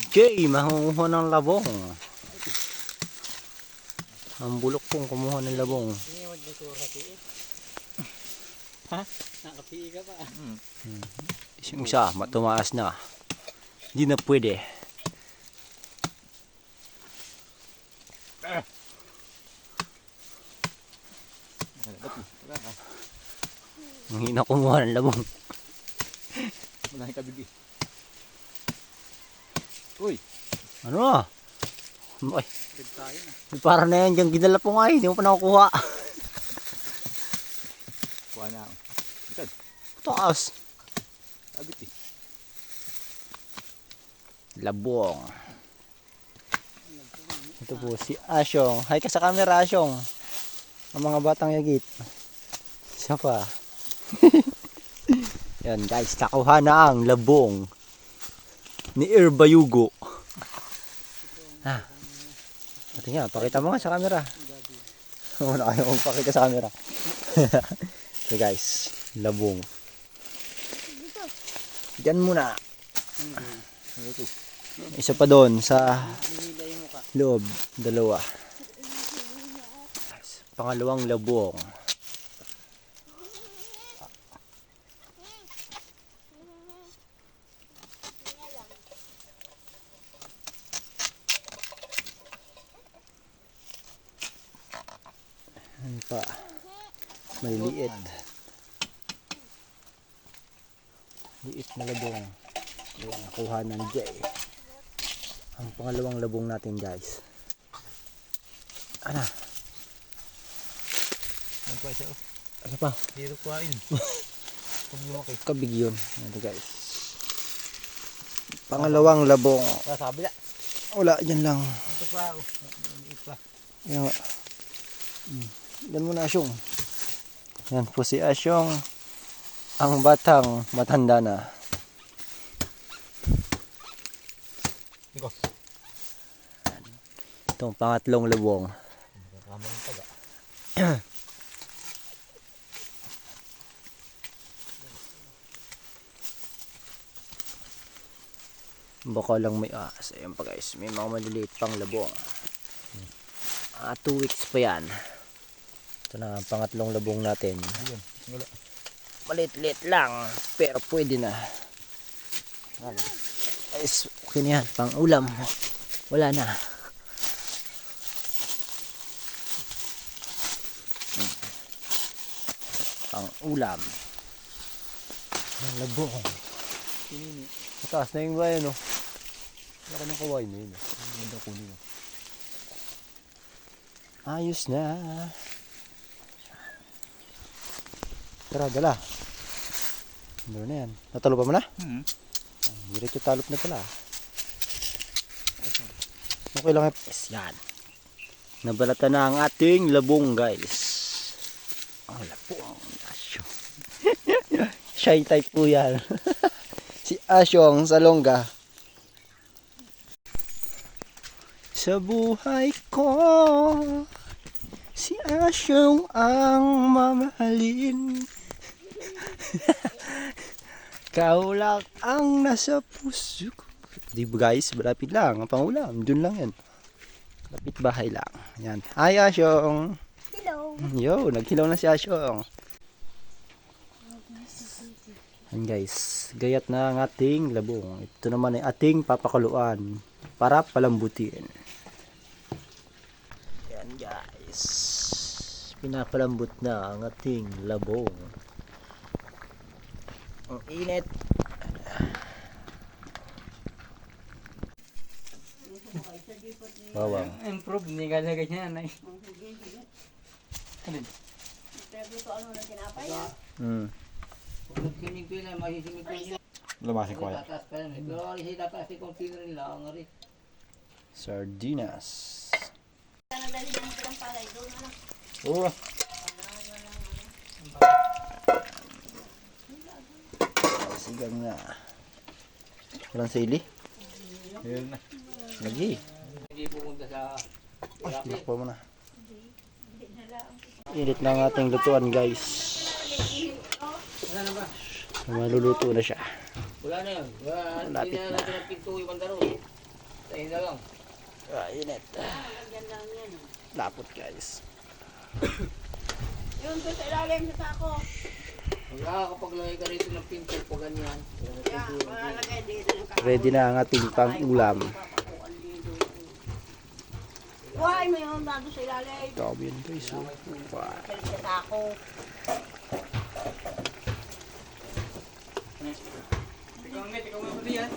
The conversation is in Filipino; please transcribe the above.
Okay, mahuha ng labong. Ang bulok pong kumuha ng labong. Ha? Nakapihi ka pa. Yung isa, matumaas na. Hindi na pwede. Ang hina kumuha ng labong. Malaking kabigi. Uy! Ano ah? Ay, para na yan dyan ginala po nga eh. Hindi mo pa nakukuha. Kuha na ako. Ikad. Taas. Agit eh. Labong. Ito po si Asyong. Hi ka sa camera, Asyong. Ang mga batang yagit. Isa pa. Yan guys, nakuha na ang labong ni Irbayugo. Ah. Ito nga, pakita mo nga sa camera. Wala kayo magpakita sa camera. So guys, labong. Diyan muna. Isa pa doon sa loob, dalawa. Pangalawang labong. Ano pa? May liit. Liit na labong. Ayan, nakuha ng Jay. Ang pangalawang labong natin guys. Ano? Ano pa siya? Ano pa? Dito kuhain. Kabig yun. Ito guys. Pangalawang labong. Sabi na. Wala, dyan lang. Ito pa. Ito pa. Yan. Yan muna Asyong. Yan po si Asyong. Ang batang matanda na. Iko. Itong pangatlong labong. Kamang taga. Baka lang may ahas. Ayan pa guys. May mga maliliit pang labong. 2 weeks pa yan. Ito na ang pangatlong labong natin. Ayun. Wala. Malit-lit lang. Pero pwede na. Guys, okay na yan. Pang ulam. Wala na. Pang ulam. Ang labong. Mataas na yung bayan, no? Laki ng kawain na yun. Ganda kunin. Ayos na. Tara, dala. Ano na yan? Natalo pa mo na? Diretso talop na pala. Okay lang. Yes, yan. Nabalata na ang ating labong, guys. Ang labong. Asyong. Shy type po yan. Si Asyong sa longga. Sa buhay ko, si Asyong ang mamahalin. Kau lang ang nasa puso ko. Di ba guys, malapit lang ang pangulam. Doon lang yan. Malapit bahay lang. Yan. Hi Asyong. Hello. Yo, naghilaw na si Asyong. Yan guys, gayat na ang ating labong. Ito naman ay ating papakuluan para palambutin. Yan guys, pinapalambot na ang ating labong. Ang init. Bawang. Improve ni kada ganyan ay. Kinig pila masisingit pila. Lumasin ko kaya. Tatas pa yan. Pero ali sila taas si container nila ang ari. Sardinas. Oo. Sigang na. Walang sili? Ayun na. Lagi. Hindi pumunta sa Lakpo mo na. Init na ang ating lutuan guys. Maluluto na siya. Wala na yun. Malapit Hindi na na. natin ang pinto yung bandaro. Tayo na lang. Init. Lagyan lang yan. Lapot guys. Yun doon sa ilalim sa sako. Magkakapaglagay ka rito ng pinto pag ganyan. Kaya, malalagay dito ng kahoy. Ready na ang ating pang-ulam. Papakuan dito. Buhay mo yun, nandun sa ilalim. Grabe yun guys. Oh. Wow. Balik sa sako. Ikaw, Met, ikaw mo yan.